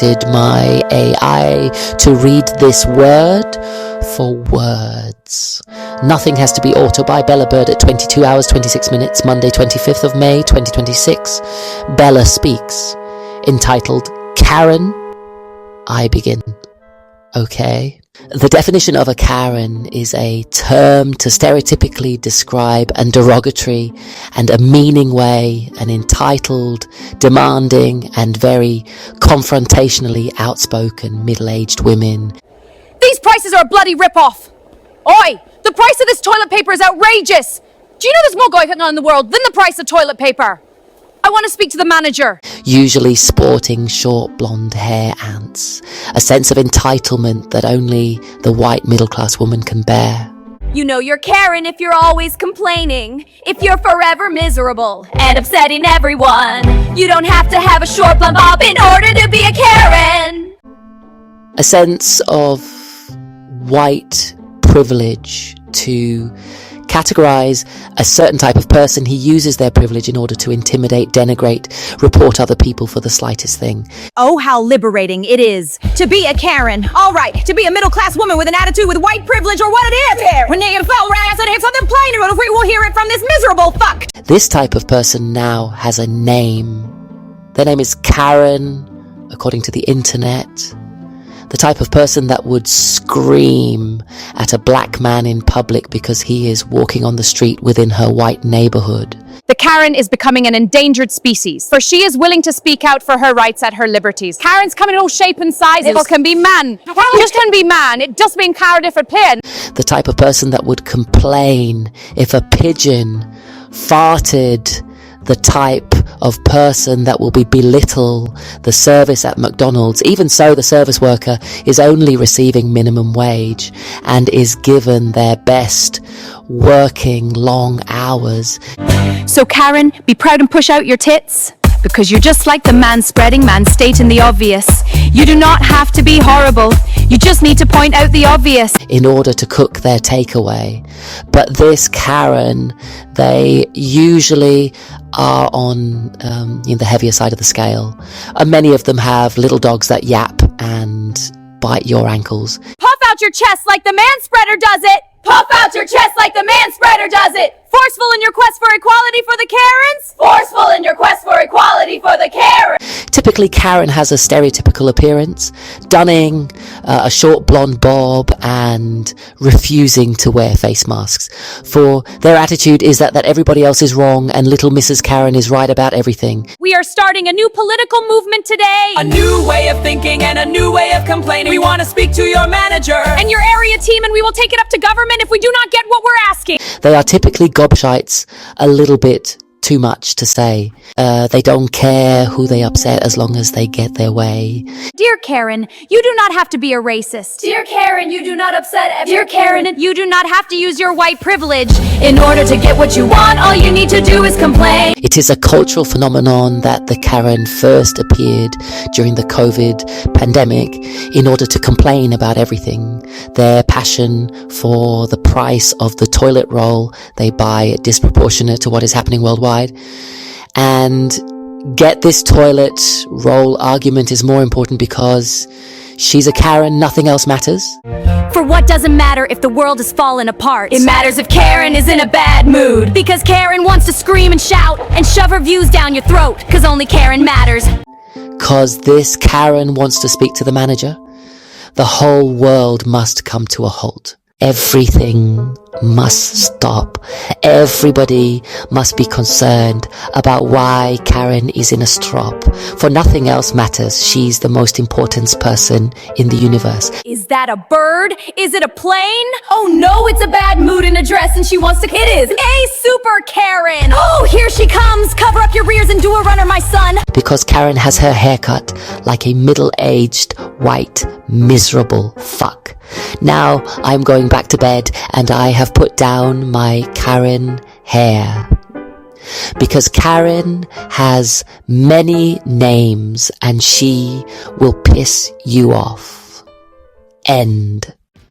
My AI to read this word for words. Nothing Has to Be Auto by Bella Bird at 22 hours 26 minutes, Monday 25th of May 2026. Bella speaks, entitled Karen, I begin. Okay. The definition of a Karen is a term to stereotypically describe a derogatory and a meaning way an entitled, demanding and very confrontationally outspoken middle-aged women. These prices are a bloody rip-off! Oi! The price of this toilet paper is outrageous! Do you know there's more going on in the world than the price of toilet paper? I want to speak to the manager. Usually sporting short blonde hair ants, a sense of entitlement that only the white middle-class woman can bear. You know you're Karen if you're always complaining, if you're forever miserable and upsetting everyone. You don't have to have a short blonde bob in order to be a Karen. A sense of white privilege to categorize a certain type of person. He uses their privilege in order to intimidate, denigrate, report other people for the slightest thing. Oh, how liberating it is to be a Karen. All right, to be a middle-class woman with an attitude with white privilege or what it is. When they get a fell ass and hit something plain, and we will hear it from this miserable fuck. This type of person now has a name. Their name is Karen, according to the internet. The type of person that would scream at a black man in public because he is walking on the street within her white neighborhood. The Karen is becoming an endangered species, for she is willing to speak out for her rights at her liberties. Karens come in all shape and sizes. It can be man. It just can be man. It does mean Karen if it plain. The type of person that would complain if a pigeon farted. The type of person that will belittle the service at McDonald's. Even so, the service worker is only receiving minimum wage and is given their best working long hours. So Karen, be proud and push out your tits, because you're just like the man spreading, man stating the obvious. You do not have to be horrible. You just need to point out the obvious in order to cook their takeaway. But this Karen, they usually are on the heavier side of the scale. And many of them have little dogs that yap and bite your ankles. Puff out your chest like the man spreader does it. Puff out your chest like the man spreader does it. Forceful in your quest for equality for the Karens. Forceful in your quest for equality for the Karens. Typically, Karen has a stereotypical appearance, donning a short blonde bob and refusing to wear face masks. For their attitude is that everybody else is wrong and little Mrs. Karen is right about everything. We are starting a new political movement today. A new way of thinking and a new way of complaining. We want to speak to your manager and your area team, and we will take it up to government if we do not get what we're asking. They are typically gobshites, a little bit too much to say. They don't care who they upset as long as they get their way. Dear Karen, you do not have to be a racist. Dear Karen, you do not upset. Dear Karen, you do not have to use your white privilege. In order to get what you want, all you need to do is complain. It is a cultural phenomenon that the Karen first appeared during the COVID pandemic in order to complain about everything. Their passion for the price of the toilet roll they buy disproportionate to what is happening worldwide. And get this toilet roll argument is more important because she's a Karen, nothing else matters. For what doesn't matter if the world is falling apart? It matters if Karen is in a bad mood. Because Karen wants to scream and shout and shove her views down your throat. Cause only Karen matters. Cause this Karen wants to speak to the manager. The whole world must come to a halt. Everything must stop. Everybody must be concerned about why Karen is in a strop. For nothing else matters. She's the most important person in the universe. Is that a bird? Is it a plane? Oh no, it's a bad mood in a dress and she wants to... It is a super Karen. Oh, here she comes. Cover up your rears and do a runner, my son. Because Karen has her haircut like a middle-aged, white, miserable fuck. Now I'm going back to bed and I have put down my Karen hair. Because Karen has many names and she will piss you off. End.